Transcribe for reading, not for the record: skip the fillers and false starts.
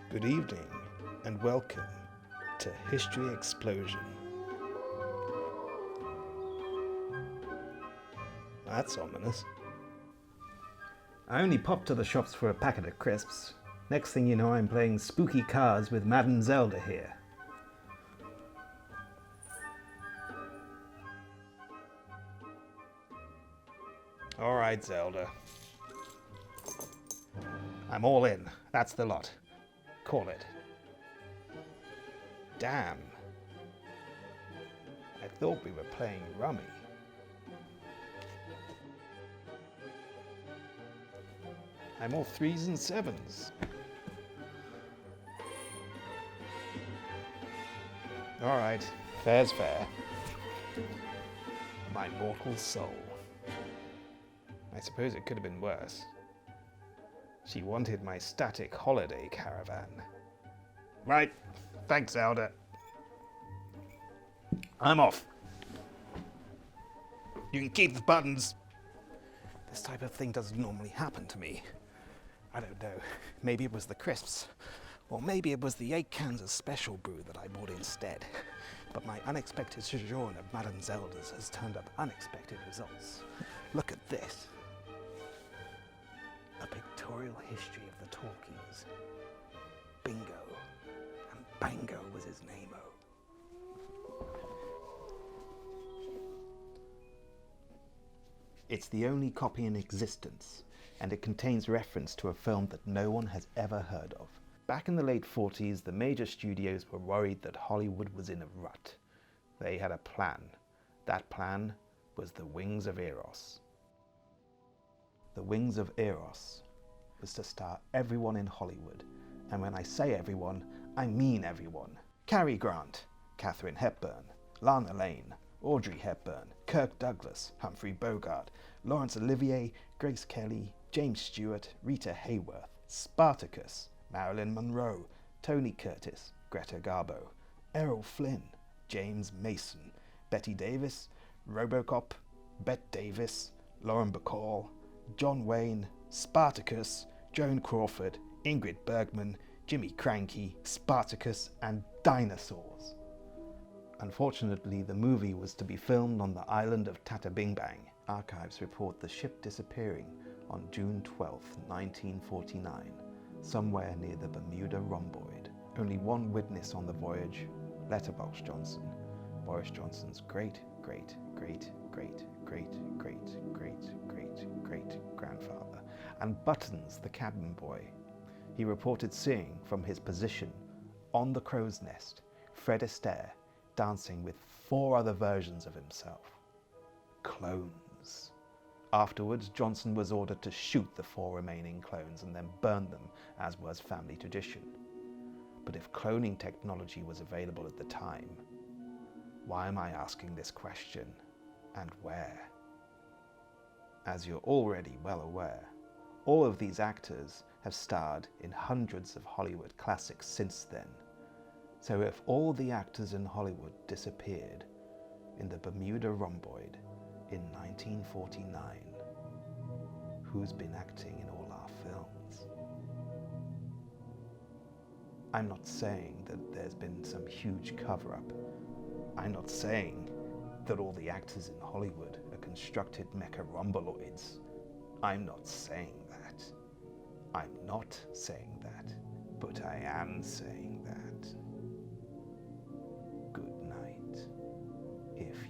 Good evening and welcome to History Explosion. That's ominous. I only popped to the shops for a packet of crisps. Next thing you know, I'm playing spooky cards with Madame Zelda here. Alright, Zelda. I'm all in. That's the lot. Call it. Damn. I thought we were playing rummy. I'm all 3s and 7s. Alright, fair's fair. My mortal soul. I suppose it could have been worse. She wanted my static holiday caravan. Right, thanks, Zelda. I'm off. You can keep the buttons. This type of thing doesn't normally happen to me. I don't know. Maybe it was the crisps. Or maybe it was the 8 cans of special brew that I bought instead. But my unexpected sojourn at Madame Zelda's has turned up unexpected results. Look at this. A pictorial history of the talkies. Bingo. And Bango was his name-o. It's the only copy in existence, and it contains reference to a film that no one has ever heard of. Back in the late 40s, the major studios were worried that Hollywood was in a rut. They had a plan. That plan was The Wings of Eros. The Wings of Eros was to star everyone in Hollywood. And when I say everyone, I mean everyone. Cary Grant, Katharine Hepburn, Lana Lane, Audrey Hepburn, Kirk Douglas, Humphrey Bogart, Laurence Olivier, Grace Kelly, James Stewart, Rita Hayworth, Spartacus, Marilyn Monroe, Tony Curtis, Greta Garbo, Errol Flynn, James Mason, Betty Davis, RoboCop, Bette Davis, Lauren Bacall, John Wayne, Spartacus, Joan Crawford, Ingrid Bergman, Jimmy Krankie, Spartacus, and dinosaurs. Unfortunately, the movie was to be filmed on the island of Tatabingbang. Archives report the ship disappearing on June 12, 1949, somewhere near the Bermuda rhomboid. Only one witness on the voyage, Letterbox Johnson, Boris Johnson's great-great-great-great-great-great-great-great-grandfather, and Buttons, the cabin boy. He reported seeing, from his position on the crow's nest, Fred Astaire dancing with 4 other versions of himself. Clones. Afterwards, Johnson was ordered to shoot the 4 remaining clones and then burn them, as was family tradition. But if cloning technology was available at the time, why am I asking this question, and where? As you're already well aware, all of these actors have starred in hundreds of Hollywood classics since then. So if all the actors in Hollywood disappeared in the Bermuda rhomboid in 1949, who's been acting in all our films? I'm not saying that there's been some huge cover-up. I'm not saying that all the actors in Hollywood are constructed mecha-rhomboids. I'm not saying that. I'm not saying that. But I am saying that. Good night, if